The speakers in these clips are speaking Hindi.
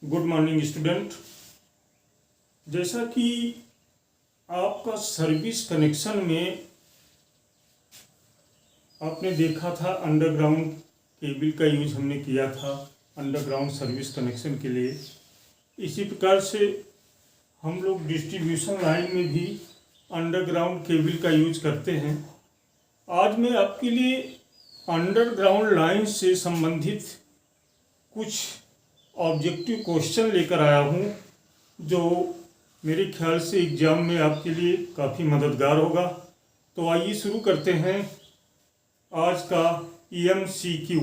Good morning student. जैसा कि आपका सर्विस कनेक्शन में आपने देखा था, अंडरग्राउंड केबल का यूज हमने किया था अंडरग्राउंड सर्विस कनेक्शन के लिए। इसी प्रकार से हम लोग डिस्ट्रीब्यूशन लाइन में भी अंडरग्राउंड केबल का यूज करते हैं। आज मैं आपके लिए अंडरग्राउंड लाइन से संबंधित कुछ ऑब्जेक्टिव क्वेश्चन लेकर आया हूँ, जो मेरे ख्याल से एग्ज़ाम में आपके लिए काफ़ी मददगार होगा। तो आइए शुरू करते हैं आज का EMCQ।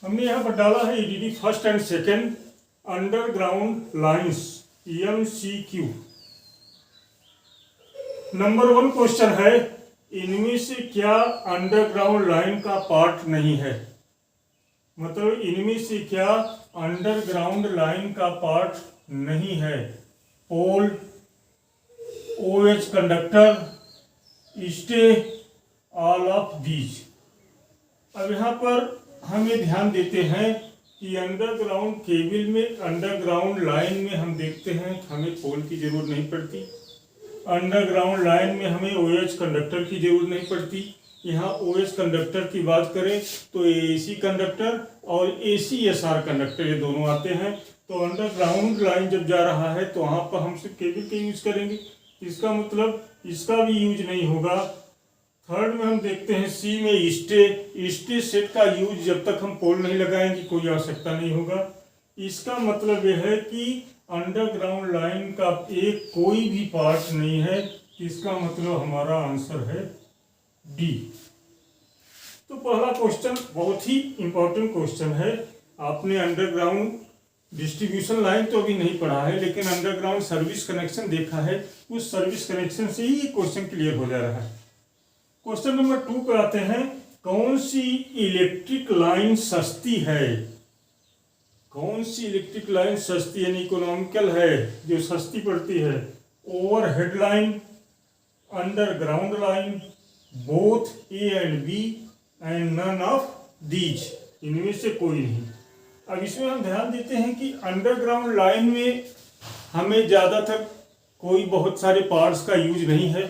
हमने यहाँ पर डाला है EDD first and second underground lines EMCQ। Number 1 question है, इनमें से क्या अंडरग्राउंड लाइन का पार्ट नहीं है? मतलब इनमें से क्या अंडरग्राउंड लाइन का पार्ट नहीं है? पोल, OH conductor, stay, all of these. अब यहाँ पर हमें ध्यान देते हैं कि अंडरग्राउंड केबल में, अंडरग्राउंड लाइन में हम देखते हैं हमें पोल की जरूरत नहीं पड़ती। अंडरग्राउंड लाइन में हमें OH कंडक्टर की जरूरत नहीं पड़ती। यहाँ OH कंडक्टर की बात करें तो AC कंडक्टर और ACSR कंडक्टर, ये दोनों आते हैं। तो अंडरग्राउंड लाइन जब जा रहा है तो वहाँ पर हम सिर्फ केबल का यूज करेंगे, इसका मतलब इसका भी यूज नहीं होगा। थर्ड में हम देखते हैं C में स्टे सेट का यूज जब तक हम पोल नहीं लगाएंगे कोई आवश्यकता नहीं होगा। इसका मतलब यह है कि अंडरग्राउंड लाइन का एक कोई भी पार्ट नहीं है। इसका मतलब हमारा आंसर है D। तो पहला क्वेश्चन बहुत ही इंपॉर्टेंट क्वेश्चन है। आपने अंडरग्राउंड डिस्ट्रीब्यूशन लाइन तो अभी नहीं पढ़ा है, लेकिन अंडरग्राउंड सर्विस कनेक्शन देखा है। उस सर्विस कनेक्शन से ही क्वेश्चन क्लियर हो जा रहा है। क्वेश्चन नंबर 2 पे आते हैं, कौन सी इलेक्ट्रिक लाइन सस्ती है? कौन सी इलेक्ट्रिक लाइन सस्ती यानी इकोनॉमिकल है, जो सस्ती पड़ती है? Overhead line, underground line, both A and B and none of these, इनमें से कोई नहीं। अब इसमें हम ध्यान देते हैं कि अंडरग्राउंड लाइन में हमें ज़्यादातर कोई बहुत सारे पार्ट्स का यूज नहीं है,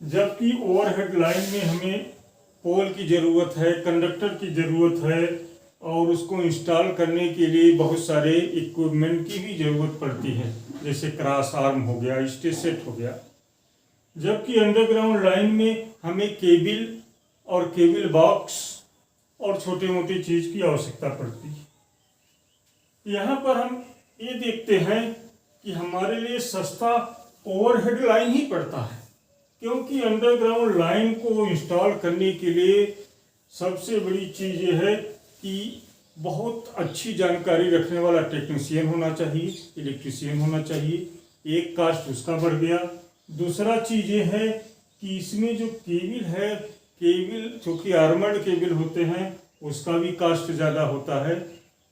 जबकि ओवरहेड लाइन में हमें पोल की ज़रूरत है, कंडक्टर की ज़रूरत है, और उसको इंस्टॉल करने के लिए बहुत सारे इक्विपमेंट की भी ज़रूरत पड़ती है, जैसे क्रॉस आर्म हो गया, स्टे सेट हो गया। जबकि अंडरग्राउंड लाइन में हमें केबल और केबल बॉक्स और छोटे मोटे चीज़ की आवश्यकता पड़ती है। यहाँ पर हम ये देखते हैं कि हमारे लिए सस्ता ओवरहेड लाइन ही पड़ता है, क्योंकि अंडरग्राउंड लाइन को इंस्टॉल करने के लिए सबसे बड़ी चीज़ ये है कि बहुत अच्छी जानकारी रखने वाला टेक्नीशियन होना चाहिए, इलेक्ट्रीशियन होना चाहिए। एक कास्ट उसका बढ़ गया। दूसरा चीज़ ये है कि इसमें जो केबल है, केबल चूँकि आर्मर्ड केबल होते हैं, उसका भी कास्ट ज़्यादा होता है।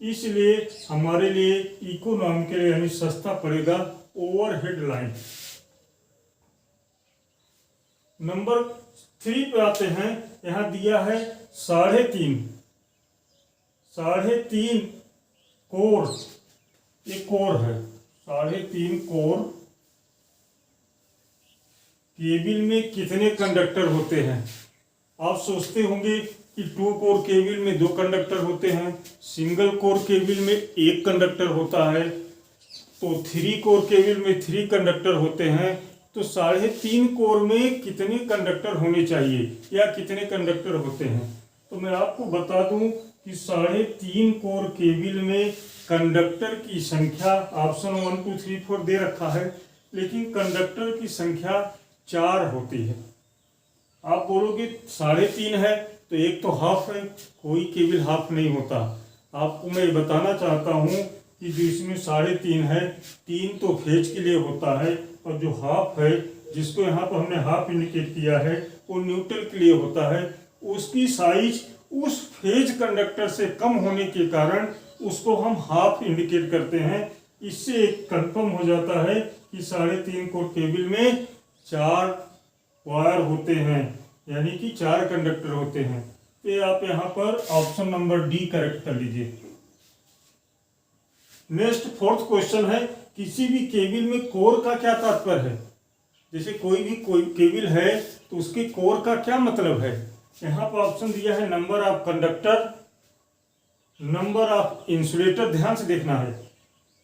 इसलिए हमारे लिए इकोनॉमिकल यानी सस्ता पड़ेगा ओवरहेड लाइन। नंबर 3 पे आते हैं। यहाँ दिया है 3.5 कोर, ये कोर है, 3.5 कोर केबल में कितने कंडक्टर होते हैं? आप सोचते होंगे कि 2 कोर केबल में 2 कंडक्टर होते हैं, सिंगल कोर केबल में 1 कंडक्टर होता है, तो 3 कोर केबल में 3 कंडक्टर होते हैं। तो 3.5 कोर में कितने कंडक्टर होने चाहिए या कितने कंडक्टर होते हैं? तो मैं आपको बता दूं कि 3.5 कोर केबल में कंडक्टर की संख्या ऑप्शन 1 2 3 4 दे रखा है, लेकिन कंडक्टर की संख्या 4 होती है। आप बोलोगे 3.5 है तो एक तो हाफ है, कोई केबल हाफ नहीं होता। आपको मैं बताना चाहता हूँ कि जो इसमें 3.5 है, 3 तो फेज के लिए होता है, और जो हाफ है, जिसको यहाँ पर हमने हाफ इंडिकेट किया है, वो न्यूट्रल के लिए होता है। उसकी साइज उस फेज कंडक्टर से कम होने के कारण उसको हम हाफ इंडिकेट करते हैं। इससे कंफर्म हो जाता है कि 3.5 कोर केबल में 4 वायर होते हैं, यानी कि 4 कंडक्टर होते हैं। तो आप यहाँ पर ऑप्शन नंबर D करेक्ट कर लीजिए। नेक्स्ट फोर्थ क्वेश्चन है, किसी भी केबल में कोर का क्या तात्पर्य है। जैसे कोई केबल है तो उसके कोर का क्या मतलब है। यहाँ पर ऑप्शन दिया है number of conductor, number of insulator, ध्यान से देखना है,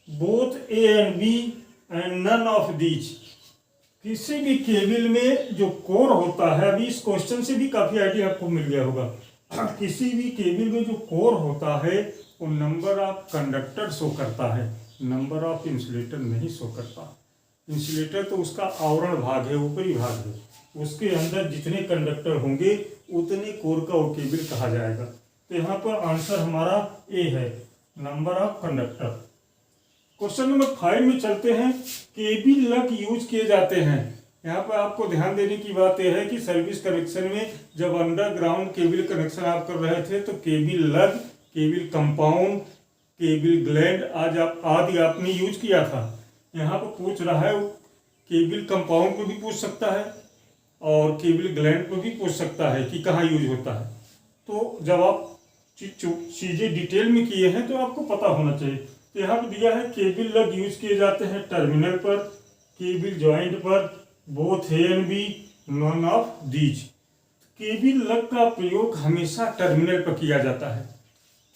both A and B and none of these. किसी भी केबल में जो कोर होता है, अभी इस क्वेश्चन से भी काफी आइडिया आपको मिल गया होगा, किसी भी केबल में जो कोर होता है वो नंबर ऑफ कंडक्टर शो करता है, नंबर ऑफ इंसुलेटर नहीं शो करता। इंसुलेटर तो उसका आवरण भाग है, ऊपरी भाग है, उसके अंदर जितने कंडक्टर होंगे उतने कोर का वो केबल कहा जाएगा। तो यहाँ पर आंसर हमारा ए है, number of conductor. Question number 5 में चलते हैं, केबल लग यूज किए जाते हैं। यहाँ पर आपको ध्यान देने की बात यह है कि सर्विस कनेक्शन में जब अंडरग्राउंड केबल कनेक्शन आप कर रहे थे तो केबल लग, केबल कंपाउंड, केबल ग्लैंड आदि आपने यूज किया था। यहाँ पर पूछ रहा है केबल कंपाउंड को भी पूछ सकता है और केबल ग्लैंड को भी पूछ सकता है कि कहाँ यूज होता है। तो जब आप चीज़ें डिटेल में किए हैं तो आपको पता होना चाहिए। तो यहाँ पर दिया है केबल लग यूज किए जाते हैं टर्मिनल पर, केबल जॉइंट पर, both A and B, none of these. Cable lug का प्रयोग हमेशा टर्मिनल पर किया जाता है,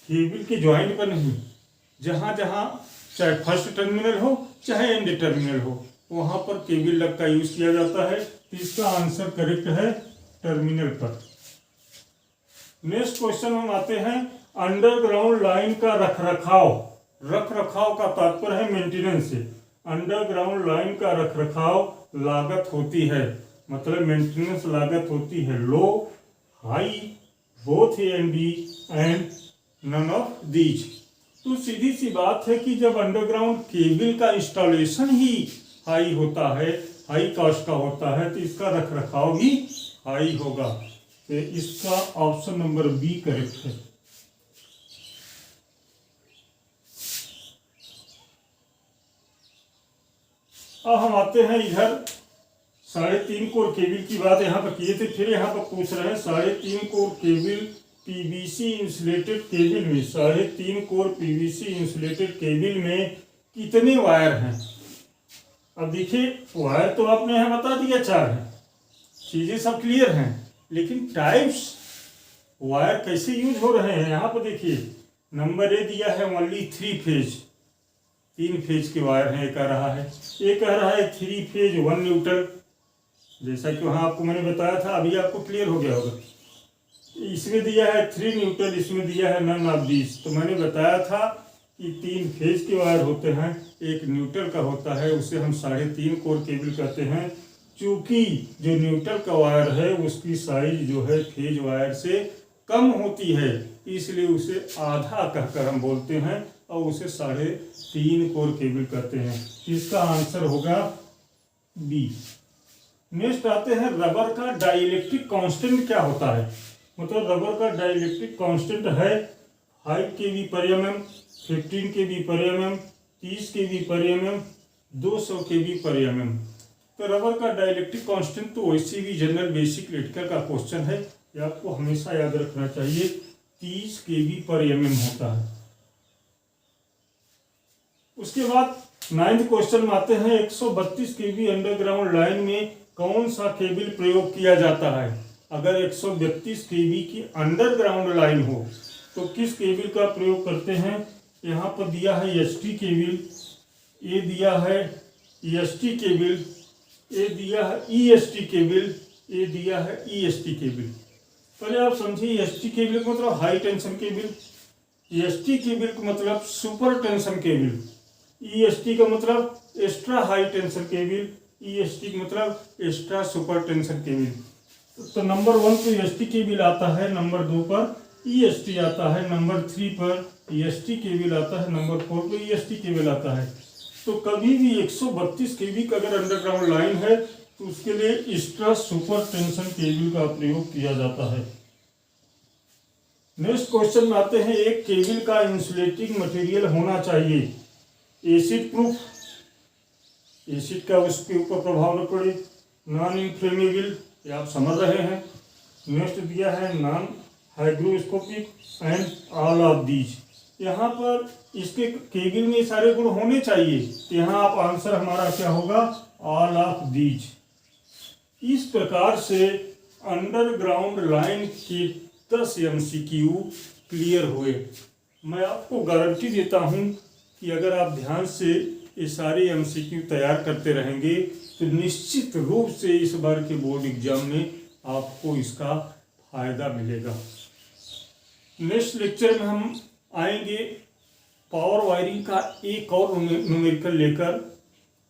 केबल के जॉइंट पर नहीं। जहाँ जहाँ चाहे फर्स्ट टर्मिनल हो चाहे एंड टर्मिनल हो, वहाँ पर केबल लग का यूज किया जाता है। तो इसका आंसर करेक्ट है टर्मिनल पर। नेक्स्ट क्वेश्चन हम आते हैं, अंडरग्राउंड लाइन का रखरखाव। रखरखाव का तात्पर्य है मेंटेनेंस से। अंडरग्राउंड लाइन का रखरखाव लागत होती है, मतलब मेंटेनेंस लागत होती है low, high, both A and B and none of these. तो सीधी सी बात है कि जब अंडरग्राउंड केबल का इंस्टॉलेशन ही हाई होता है, हाई कॉस्ट का होता है, तो इसका रखरखाव भी हाई होगा। तो इसका ऑप्शन नंबर बी करेक्ट है। अब हम आते हैं इधर 3.5 कोर केबल की बात यहाँ पर किए थे, फिर यहाँ पर पूछ रहे हैं 3.5 core cable PVC insulated cable में, 3.5 कोर पीवीसी इंसुलेटेड केबल में कितने वायर हैं। अब देखिए वायर तो आपने यहाँ बता दिया 4 हैं, चीजें सब क्लियर हैं, लेकिन टाइप्स वायर कैसे यूज हो रहे हैं यहाँ पर देखिए। नंबर ए दिया है ओनली 3 फेज, 3 फेज के वायर हैं, कह रहा है। ये कह रहा है 3 फेज 1 न्यूट्रल, जैसा कि वहाँ आपको मैंने बताया था, अभी आपको क्लियर हो गया होगा। इसमें दिया है 3 न्यूट्रल, इसमें दिया है नन ऑफ दीज। तो मैंने बताया था कि 3 फेज के वायर होते हैं, एक न्यूट्रल का होता है, उसे हम 3.5 कोर केबल कहते हैं। चूंकि जो न्यूट्रल का वायर है उसकी साइज जो है फेज वायर से कम होती है, इसलिए उसे आधा कहकर हम बोलते हैं और उसे 3.5 कोर केबल कहते हैं। इसका आंसर होगा बी। नेक्स्ट आते हैं, रबर का डाइलेक्ट्रिक कांस्टेंट क्या होता है। मतलब रबर का डाइलेक्ट्रिक कांस्टेंट है 5 kV पर mm, 15 kV पर mm, 30 kV पर mm, 200 kV पर mm। तो रबर का डाइलेक्ट्रिक कांस्टेंट तो वैसे भी जनरल बेसिक इलेक्ट्रिकल का क्वेश्चन है, ये आपको हमेशा याद रखना चाहिए, 30 kV पर mm होता है। उसके बाद 9th क्वेश्चन में आते हैं, 132 kV अंडरग्राउंड लाइन में कौन सा केबल प्रयोग किया जाता है। अगर 132 kV की अंडरग्राउंड लाइन हो तो किस केबल का प्रयोग करते हैं। यहाँ पर दिया है एसटी केबल, ये दिया है एसटी केबल, ये दिया है ईएसटी केबल, ये दिया है ईएसटी केबल। पहले आप समझिए, एसटी केबल का मतलब high tension cable, ST cable का मतलब सुपर टेंशन केबल, ईएसटी का मतलब extra high tension cable, EST का मतलब एक्स्ट्रा सुपर टेंशन केबल। तो नंबर 1 पर एसटी केबल आता है, नंबर 2 पर ईएसटी आता है, नंबर 3 पर ईएसटी केबल आता है, नंबर 4 पर ईएसटी केबल आता है। तो कभी भी 132 kV का अगर अंडरग्राउंड लाइन है तो उसके लिए एक्स्ट्रा सुपर टेंशन केबल का प्रयोग किया जाता है। नेक्स्ट क्वेश्चन में आते हैं, एक केबल का इंसुलेटिंग मटेरियल होना चाहिए एसिड प्रूफ, एसिड का उसके ऊपर प्रभाव न पड़े, नॉन इन्फ्लेमेबल, ये आप समझ रहे हैं। नेक्स्ट दिया है non hygroscopic and all of these, यहाँ पर इसके केबिल में सारे गुण होने चाहिए, तो यहाँ आप आंसर हमारा क्या होगा, ऑल ऑफ दीज। इस प्रकार से अंडरग्राउंड लाइन के 10 MCQ क्लियर हुए। मैं आपको गारंटी देता हूँ कि अगर आप ध्यान से ये सारे MCQ तैयार करते रहेंगे तो निश्चित रूप से इस बार के बोर्ड एग्जाम में आपको इसका फायदा मिलेगा। नेक्स्ट लेक्चर में हम आएंगे पावर वायरिंग का एक और न्यूमेरिकल लेकर,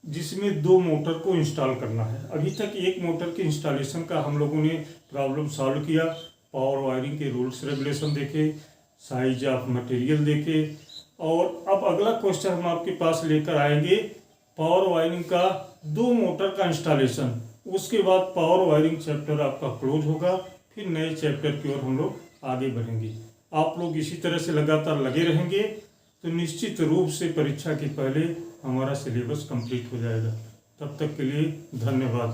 जिसमें 2 मोटर को इंस्टॉल करना है। अभी तक एक मोटर के इंस्टॉलेशन का हम लोगों ने प्रॉब्लम सॉल्व किया, पावर वायरिंग के रूल्स रेगुलेशन देखे, साइज ऑफ मटेरियल देखे, और अब अगला क्वेश्चन हम आपके पास लेकर आएंगे पावर वायरिंग का 2 मोटर का इंस्टॉलेशन। उसके बाद पावर वायरिंग चैप्टर आपका क्लोज होगा, फिर नए चैप्टर की ओर हम लोग आगे बढ़ेंगे। आप लोग इसी तरह से लगातार लगे रहेंगे तो निश्चित रूप से परीक्षा के पहले हमारा सिलेबस कंप्लीट हो जाएगा। तब तक के लिए धन्यवाद।